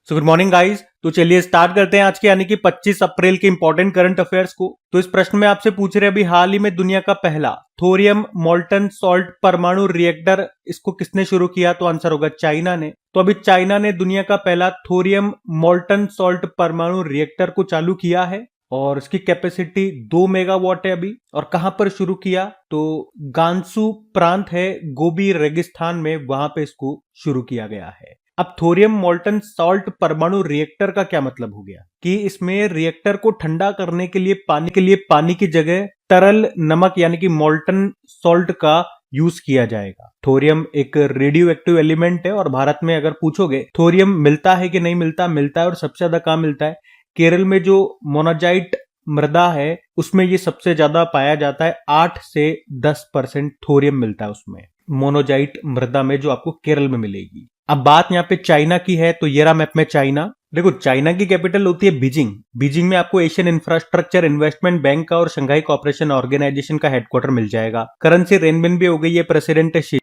So good morning guys. तो चलिए start करते हैं आज के यानी कि 25 अप्रैल के इंपॉर्टेंट करंट अफेयर्स को। तो इस प्रश्न में आपसे पूछ रहे हैं अभी हाल ही में दुनिया का पहला थोरियम मोल्टन सॉल्ट परमाणु रिएक्टर इसको किसने शुरू किया? तो आंसर होगा चाइना ने। तो अभी चाइना ने दुनिया का पहला थोरियम मोल्टन सॉल्ट परमाणु रिएक्टर को चालू किया है और इसकी कैपेसिटी 2 मेगावाट है अभी। और कहां पर शुरू किया? तो गांसू प्रांत है गोबी रेगिस्तान में, वहां पे इसको शुरू किया गया है। अब थोरियम मोल्टन सॉल्ट परमाणु रिएक्टर का क्या मतलब हो गया कि इसमें रिएक्टर को ठंडा करने के लिए पानी की जगह तरल नमक यानी कि मोल्टन सॉल्ट का यूज किया जाएगा। थोरियम एक रेडियो एक्टिव एलिमेंट है और भारत में अगर पूछोगे थोरियम मिलता है कि नहीं मिलता, मिलता है। और सबसे ज्यादा कहां मिलता है? केरल में जो मोनाजाइट मृदा है उसमें ये सबसे ज्यादा पाया जाता है। 8 से 10% थोरियम मिलता है उसमें, मोनोजाइट मृदा में, जो आपको केरल में मिलेगी। अब बात यहाँ पे चाइना की है, तो ये रहा मैप में चाइना। देखो चाइना की कैपिटल होती है बीजिंग। बीजिंग में आपको एशियन इंफ्रास्ट्रक्चर इन्वेस्टमेंट बैंक का और शंघाई कोऑपरेशन ऑर्गेनाइजेशन का हेडक्वार्टर मिल जाएगा। करेंसी रेनबिन भी हो गई है, प्रेसिडेंट है शी।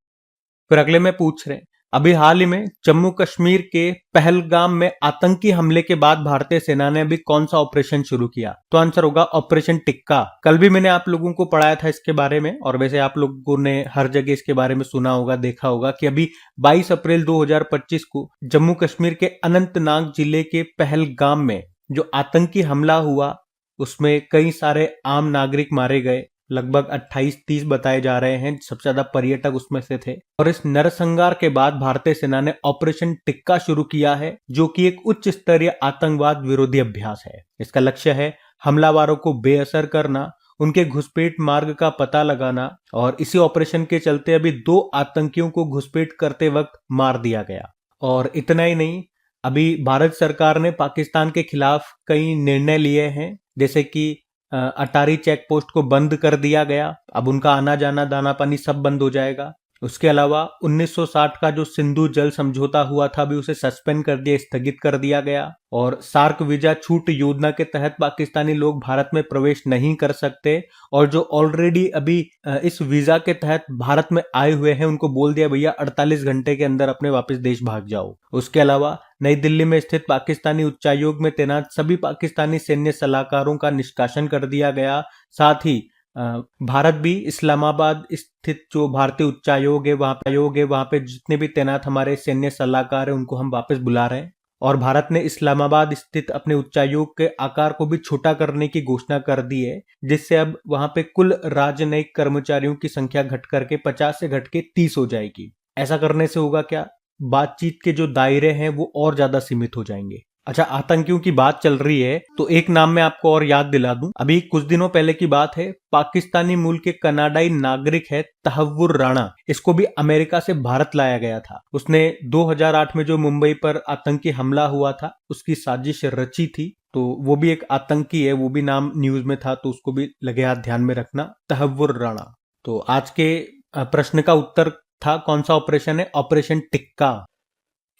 फिर अगले में पूछ रहे हैं अभी हाल ही में जम्मू कश्मीर के पहलगाम में आतंकी हमले के बाद भारतीय सेना ने अभी कौन सा ऑपरेशन शुरू किया? तो आंसर होगा ऑपरेशन टिक्का। कल भी मैंने आप लोगों को पढ़ाया था इसके बारे में, और वैसे आप लोगों ने हर जगह इसके बारे में सुना होगा, देखा होगा कि अभी 22 अप्रैल 2025 को जम्मू कश्मीर के अनंतनाग जिले के पहलगाम में जो आतंकी हमला हुआ उसमें कई सारे आम नागरिक मारे गए। लगभग 28-30 बताए जा रहे हैं, सबसे ज्यादा पर्यटक उसमें से थे। और इस नरसंहार के बाद भारतीय सेना ने ऑपरेशन टिक्का शुरू किया है, जो कि एक उच्च स्तरीय आतंकवाद विरोधी अभ्यास है। इसका लक्ष्य है हमलावरों को बेअसर करना, उनके घुसपैठ मार्ग का पता लगाना। और इसी ऑपरेशन के चलते अभी 2 आतंकियों को घुसपैठ करते वक्त मार दिया गया। और इतना ही नहीं, अभी भारत सरकार ने पाकिस्तान के खिलाफ कई निर्णय लिए हैं, जैसे कि अटारी चेक पोस्ट को बंद कर दिया गया। अब उनका आना जाना दाना पानी सब बंद हो जाएगा। उसके अलावा 1960 का जो सिंधु जल समझौता हुआ था अभी उसे सस्पेंड कर दिया, स्थगित कर दिया गया। और सार्क वीजा छूट योजना के तहत पाकिस्तानी लोग भारत में प्रवेश नहीं कर सकते। और जो ऑलरेडी अभी इस वीजा के तहत भारत में आए हुए हैं उनको बोल दिया भैया 48 घंटे के अंदर अपने वापस देश भाग जाओ। उसके अलावा नई दिल्ली में स्थित पाकिस्तानी उच्चायोग में तैनात सभी पाकिस्तानी सैन्य सलाहकारों का निष्कासन कर दिया गया। साथ ही भारत भी इस्लामाबाद स्थित जो भारतीय उच्चायोग है वहां पे जितने भी तैनात हमारे सैन्य सलाहकार है उनको हम वापस बुला रहे हैं। और भारत ने इस्लामाबाद स्थित अपने उच्चायोग के आकार को भी छोटा करने की घोषणा कर दी है, जिससे अब वहां पे कुल राजनयिक कर्मचारियों की संख्या घट करके 50 से घट के 30 हो जाएगी। ऐसा करने से होगा क्या? बातचीत के जो दायरे हैं वो और ज्यादा सीमित हो जाएंगे। अच्छा, आतंकियों की बात चल रही है तो एक नाम मैं आपको और याद दिला दूं। अभी कुछ दिनों पहले की बात है, पाकिस्तानी मूल के कनाडाई नागरिक है तहव्वुर राणा, इसको भी अमेरिका से भारत लाया गया था। उसने 2008 में जो मुंबई पर आतंकी हमला हुआ था उसकी साजिश रची थी। तो वो भी एक आतंकी है, वो भी नाम न्यूज में था, तो उसको भी लगे हाथ ध्यान में रखना, तहव्वुर राणा। तो आज के प्रश्न का उत्तर था कौन सा ऑपरेशन है? ऑपरेशन टिक्का।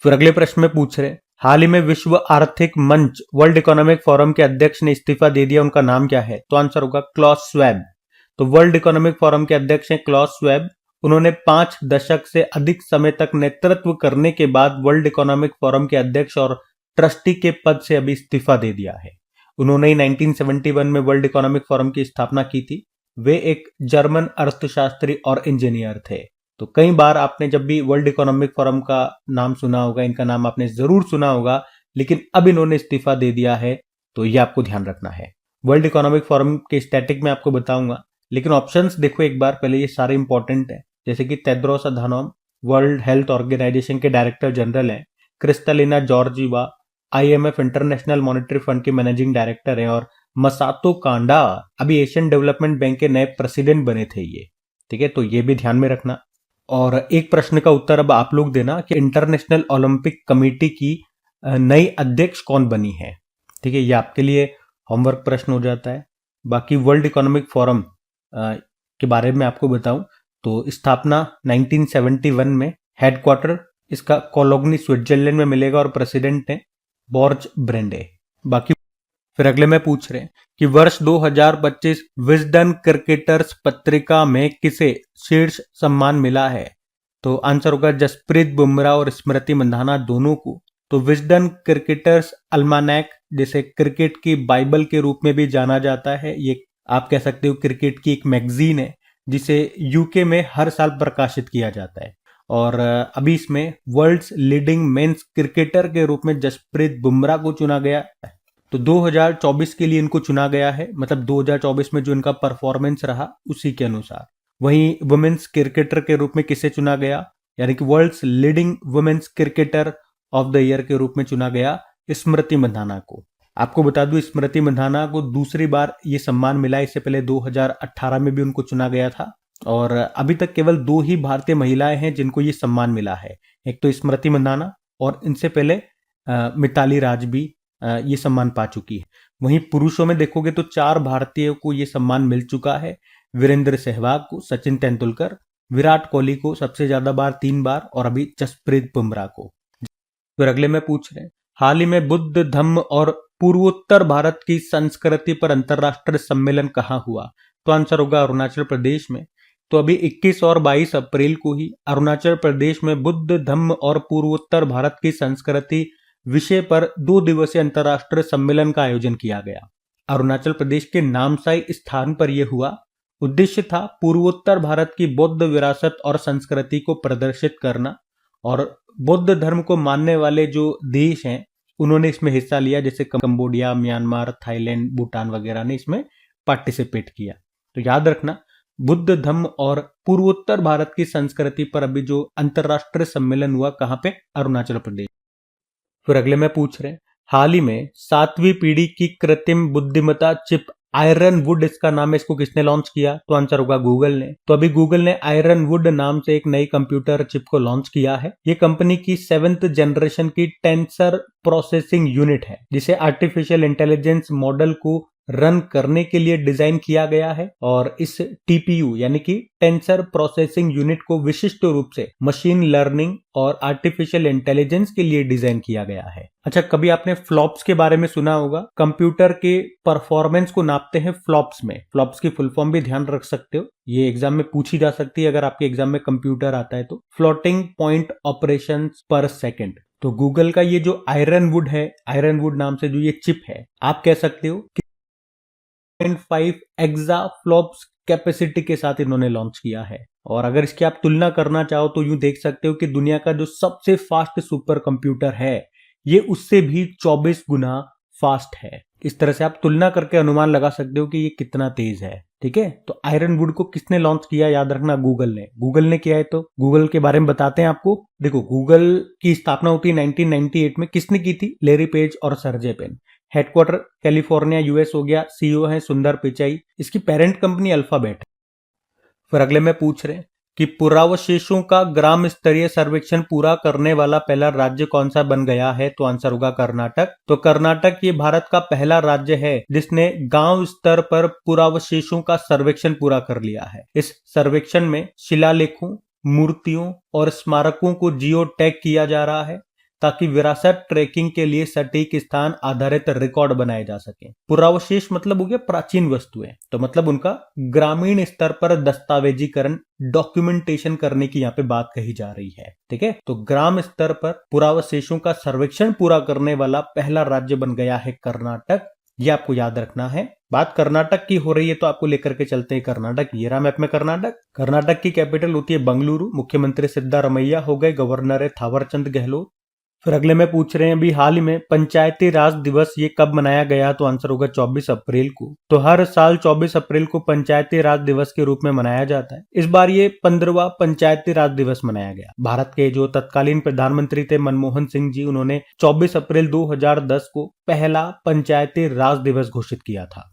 फिर अगले प्रश्न में पूछ रहे हाल ही में विश्व आर्थिक मंच वर्ल्ड इकोनॉमिक फोरम के अध्यक्ष ने इस्तीफा दे दिया, उनका नाम क्या है? तो आंसर होगा क्लॉस स्वैब। तो वर्ल्ड इकोनॉमिक फोरम के अध्यक्ष हैं क्लॉस स्वैब। उन्होंने 5 दशक से अधिक समय तक नेतृत्व करने के बाद वर्ल्ड इकोनॉमिक फोरम के अध्यक्ष और ट्रस्टी के पद से अभी इस्तीफा दे दिया है। उन्होंने 1971 में वर्ल्ड इकोनॉमिक फोरम की स्थापना की थी। वे एक जर्मन अर्थशास्त्री और इंजीनियर थे। तो कई बार आपने जब भी वर्ल्ड इकोनॉमिक फोरम का नाम सुना होगा, इनका नाम आपने जरूर सुना होगा, लेकिन अब इन्होंने इस्तीफा दे दिया है, तो ये आपको ध्यान रखना है। वर्ल्ड इकोनॉमिक फोरम के स्टैटिक में आपको बताऊंगा, लेकिन ऑप्शंस देखो एक बार पहले, ये सारे इंपॉर्टेंट है। जैसे कि Tedros Adhanom World Health Organization के डायरेक्टर जनरल है, Kristalina Georgieva IMF International Monetary Fund के मैनेजिंग डायरेक्टर है, और मसातो कांडा अभी एशियन डेवलपमेंट बैंक के नए प्रेसिडेंट बने थे ये। ठीक है, तो ये भी ध्यान में रखना। और एक प्रश्न का उत्तर अब आप लोग देना कि इंटरनेशनल ओलंपिक कमेटी की नई अध्यक्ष कौन बनी है। ठीक है, ये आपके लिए होमवर्क प्रश्न हो जाता है। बाकी वर्ल्ड इकोनॉमिक फोरम के बारे में आपको बताऊं तो स्थापना 1971 में, हेडक्वार्टर इसका कोलोग्नी स्विट्जरलैंड में मिलेगा, और प्रेसिडेंट है बॉर्ज ब्रेंडे। बाकी फिर अगले में पूछ रहे हैं कि वर्ष 2025 विजडन क्रिकेटर्स पत्रिका में किसे शीर्ष सम्मान मिला है? तो आंसर होगा जसप्रीत बुमराह और स्मृति मंधाना दोनों को। तो विजडन क्रिकेटर्स अल्मानैक, जिसे क्रिकेट की बाइबल के रूप में भी जाना जाता है, ये आप कह सकते हो क्रिकेट की एक मैगजीन है जिसे यूके में हर साल प्रकाशित किया जाता है। और अभी इसमें वर्ल्ड्स लीडिंग मेंस क्रिकेटर के रूप में जसप्रीत बुमराह को चुना गया। तो 2024 के लिए इनको चुना गया है, मतलब 2024 में जो इनका परफॉर्मेंस रहा उसी के अनुसार। वहीं वुमेन्स क्रिकेटर के रूप में किसे चुना गया, यानी कि world's leading women's cricketer of the year के रूप में चुना गया स्मृति मंधाना को। आपको बता दूं, स्मृति मंधाना को दूसरी बार ये सम्मान मिला। इससे पहले 2018 में भी उनको चुना गया था। और अभी तक केवल 2 ही भारतीय महिलाएं हैं जिनको ये सम्मान मिला है, एक तो स्मृति मंधाना और इनसे पहले मिताली राज भी ये सम्मान पा चुकी है। वहीं पुरुषों में देखोगे तो 4 भारतीयों को ये सम्मान मिल चुका है। वीरेंद्र सहवाग को, सचिन तेंदुलकर, विराट कोहली को सबसे ज्यादा बार 3 बार, और अभी जसप्रीत बुमराह को। फिर अगले में पूछ रहे हैं, हाल ही में बुद्ध धम्म और पूर्वोत्तर भारत की संस्कृति पर अंतरराष्ट्रीय सम्मेलन कहाँ हुआ? तो आंसर होगा अरुणाचल प्रदेश में। तो अभी 21 और 22 अप्रैल को ही अरुणाचल प्रदेश में बुद्ध धम्म और पूर्वोत्तर भारत की संस्कृति विषय पर 2 दिवसीय अंतरराष्ट्रीय सम्मेलन का आयोजन किया गया। अरुणाचल प्रदेश के नामसाई स्थान पर यह हुआ। उद्देश्य था पूर्वोत्तर भारत की बौद्ध विरासत और संस्कृति को प्रदर्शित करना, और बौद्ध धर्म को मानने वाले जो देश हैं उन्होंने इसमें हिस्सा लिया, जैसे कंबोडिया, म्यांमार, थाईलैंड, भूटान वगैरह ने इसमें पार्टिसिपेट किया। तो याद रखना, बुद्ध धम्म और पूर्वोत्तर भारत की संस्कृति पर अभी जो अंतरराष्ट्रीय सम्मेलन हुआ, कहाँ पे? अरुणाचल प्रदेश। फिर अगले में पूछ रहे हैं, हाल ही में 7वीं पीढ़ी की कृत्रिम बुद्धिमत्ता चिप आयरन वुड, इसका नाम है, इसको किसने लॉन्च किया? तो आंसर होगा गूगल ने। तो अभी गूगल ने आयरन वुड नाम से एक नई कंप्यूटर चिप को लॉन्च किया है। ये कंपनी की 7th जनरेशन की टेंसर प्रोसेसिंग यूनिट है, जिसे आर्टिफिशियल इंटेलिजेंस मॉडल को रन करने के लिए डिजाइन किया गया है। और इस टीपीयू यानी कि टेंसर प्रोसेसिंग यूनिट को विशिष्ट रूप से मशीन लर्निंग और आर्टिफिशियल इंटेलिजेंस के लिए डिजाइन किया गया है। अच्छा, कभी आपने फ्लॉप्स के बारे में सुना होगा। कंप्यूटर के परफॉर्मेंस को नापते हैं फ्लॉप्स में। फ्लॉप्स की फुल फॉर्म भी ध्यान रख सकते हो, ये एग्जाम में पूछी जा सकती है अगर आपके एग्जाम में कंप्यूटर आता है तो। फ्लोटिंग पॉइंट ऑपरेशन पर सेकेंड। तो गूगल का ये जो आयरन वुड है, आयरन वुड नाम से जो ये चिप है, आप कह सकते हो 5 एक्सा फ्लॉप्स कैपेसिटी के साथ इन्होंने लॉन्च किया है। और अगर इसकी आप तुलना करना चाहो तो यूं देख सकते हो कि दुनिया का जो सबसे फास्ट सुपर कंप्यूटर है ये उससे भी 24 गुना फास्ट है। इस तरह से आप तुलना करके अनुमान लगा सकते हो कि ये कितना तेज है। ठीक है, तो आयरन वुड को किसने लॉन्च किया? याद रखना, गूगल ने। गूगल ने किया है। तो गूगल के बारे में बताते हैं आपको। देखो, गूगल की स्थापना होती है 1998 में। किसने की थी? लेरी पेज और Sergey Brin. Headquarter California US हो गया। सीईओ है सुंदर पिचाई। इसकी पेरेंट कंपनी अल्फाबेट है। फिर अगले में पूछ रहे हैं कि पुरावशेषों का ग्राम स्तरीय सर्वेक्षण पूरा करने वाला पहला राज्य कौन सा बन गया है? तो आंसर होगा कर्नाटक। तो कर्नाटक ये भारत का पहला राज्य है जिसने गांव स्तर पर पुरावशेषों का सर्वेक्षण पूरा कर लिया है। इस सर्वेक्षण में शिलालेखों, मूर्तियों और स्मारकों को जियो टैग किया जा रहा है ताकि विरासत ट्रैकिंग के लिए सटीक स्थान आधारित रिकॉर्ड बनाए जा सके। पुरावशेष मतलब हो गया प्राचीन वस्तुएं, तो मतलब उनका ग्रामीण स्तर पर दस्तावेजीकरण, डॉक्यूमेंटेशन करने की यहाँ पे बात कही जा रही है। ठीक है, तो ग्राम स्तर पर पुरावशेषों का सर्वेक्षण पूरा करने वाला पहला राज्य बन गया है कर्नाटक। ये आपको याद रखना है। बात कर्नाटक की हो रही है तो आपको लेकर के चलते हैं कर्नाटक। ये रहा मैप में कर्नाटक। कर्नाटक की कैपिटल होती है बंगलुरु। मुख्यमंत्री सिद्धारमैया हो गए। गवर्नर है थावरचंद गहलोत। फिर अगले में पूछ रहे हैं अभी हाल ही में पंचायती राज दिवस ये कब मनाया गया? तो आंसर होगा 24 अप्रैल को। तो हर साल 24 अप्रैल को पंचायती राज दिवस के रूप में मनाया जाता है। इस बार ये 15वां पंचायती राज दिवस मनाया गया। भारत के जो तत्कालीन प्रधानमंत्री थे मनमोहन सिंह जी, उन्होंने 24 अप्रैल 2010 को पहला पंचायती राज दिवस घोषित किया था।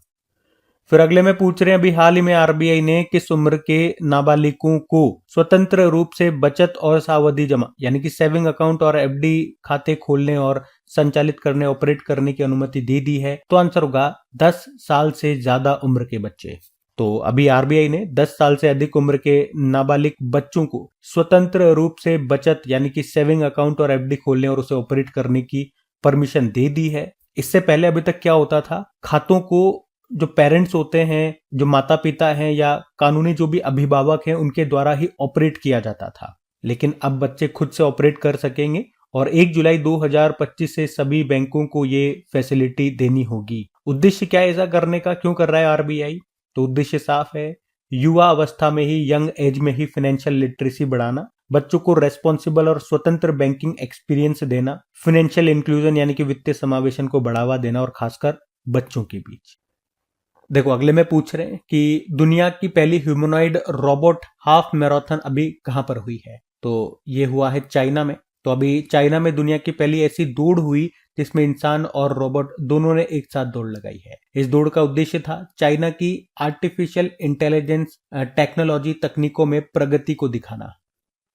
फिर अगले में पूछ रहे हैं अभी हाल ही में आरबीआई ने किस उम्र के नाबालिगों को स्वतंत्र रूप से बचत और सावधि जमा यानी कि सेविंग अकाउंट और एफडी खाते खोलने और संचालित करने, ऑपरेट करने की अनुमति दे दी है? तो आंसर होगा 10 साल से ज्यादा उम्र के बच्चे। तो अभी आरबीआई ने 10 साल से अधिक उम्र के नाबालिग बच्चों को स्वतंत्र रूप से बचत यानी कि सेविंग अकाउंट और एफडी खोलने और उसे ऑपरेट करने की परमिशन दे दी है। इससे पहले अभी तक क्या होता था, खातों को जो पेरेंट्स होते हैं, जो माता पिता हैं या कानूनी जो भी अभिभावक हैं, उनके द्वारा ही ऑपरेट किया जाता था। लेकिन अब बच्चे खुद से ऑपरेट कर सकेंगे और 1 जुलाई 2025 से सभी बैंकों को ये फैसिलिटी देनी होगी। उद्देश्य क्या है ऐसा करने का, क्यों कर रहा है आरबीआई? तो उद्देश्य साफ है, युवा अवस्था में ही, यंग एज में ही फाइनेंशियल लिटरेसी बढ़ाना, बच्चों को रेस्पॉन्सिबल और स्वतंत्र बैंकिंग एक्सपीरियंस देना, फाइनेंशियल इंक्लूजन यानी कि वित्तीय समावेशन को बढ़ावा देना, और खासकर बच्चों के बीच। देखो अगले में पूछ रहे हैं कि दुनिया की पहली ह्यूमनॉइड रोबोट हाफ मैराथन अभी कहां पर हुई है? तो ये हुआ है चाइना में। तो अभी चाइना में दुनिया की पहली ऐसी दौड़ हुई जिसमें इंसान और रोबोट दोनों ने एक साथ दौड़ लगाई है। इस दौड़ का उद्देश्य था चाइना की आर्टिफिशियल इंटेलिजेंस टेक्नोलॉजी तकनीकों में प्रगति को दिखाना।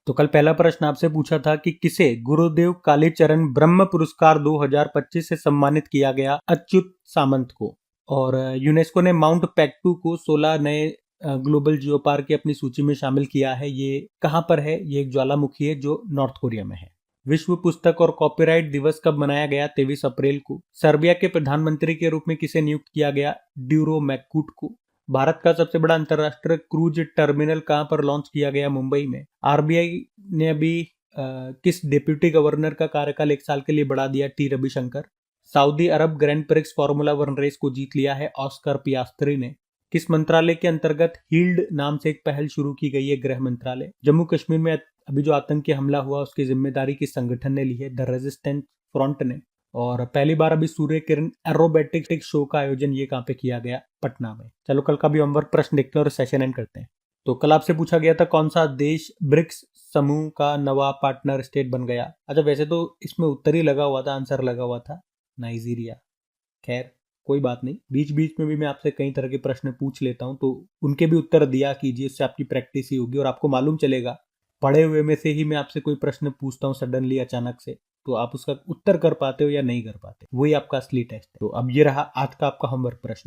तो कल पहला प्रश्न आपसे पूछा था कि किसे गुरुदेव कालीचरण ब्रह्म पुरस्कार 2025 से सम्मानित किया गया? अच्युत सामंत को। और यूनेस्को ने माउंट पैक्टू को 16 नए ग्लोबल जियो पार्क की अपनी सूची में शामिल किया है। ये कहां पर है? ये एक ज्वालामुखी है जो नॉर्थ कोरिया में है। विश्व पुस्तक और कॉपीराइट दिवस कब मनाया गया? 23 अप्रैल को। सर्बिया के प्रधानमंत्री के रूप में किसे नियुक्त किया गया? ड्यूरो मैककूट को। भारत का सबसे बड़ा अंतर्राष्ट्रीय क्रूज टर्मिनल कहां पर लॉन्च किया गया? मुंबई में। आरबीआई ने अभी किस डिप्यूटी गवर्नर का कार्यकाल 1 साल के लिए बढ़ा दिया? टी रविशंकर। सऊदी अरब ग्रैंड प्रिक्स फार्मूला 1 रेस को जीत लिया है ऑस्कर पियास्त्री ने। किस मंत्रालय के अंतर्गत हील्ड नाम से एक पहल शुरू की गई है? गृह मंत्रालय। जम्मू कश्मीर में अभी जो आतंकी हमला हुआ उसकी जिम्मेदारी किस संगठन ने ली है? द रेजिस्टेंस फ्रंट ने। और पहली बार अभी सूर्य किरण एरोबेटिक शो का आयोजन ये कहां पे किया गया? पटना में। चलो कल का भी होमवर्क प्रश्न देखते हैं और सेशन एंड करते हैं। तो कल आपसे पूछा गया था कौन सा देश ब्रिक्स समूह का नवा पार्टनर स्टेट बन गया? अच्छा वैसे तो इसमें उत्तर ही लगा हुआ था, आंसर लगा हुआ था नाइजीरिया। खैर कोई बात नहीं, बीच बीच में भी मैं आपसे कई तरह के प्रश्न पूछ लेता हूं तो उनके भी उत्तर दिया कीजिए, इससे आपकी प्रैक्टिस ही होगी और आपको मालूम चलेगा पढ़े हुए में से ही मैं आपसे कोई प्रश्न पूछता हूं सडनली अचानक से तो आप उसका उत्तर कर पाते हो या नहीं कर पाते, वही आपका असली टेस्ट है। तो अब ये रहा आज का आपका होमवर्क प्रश्न।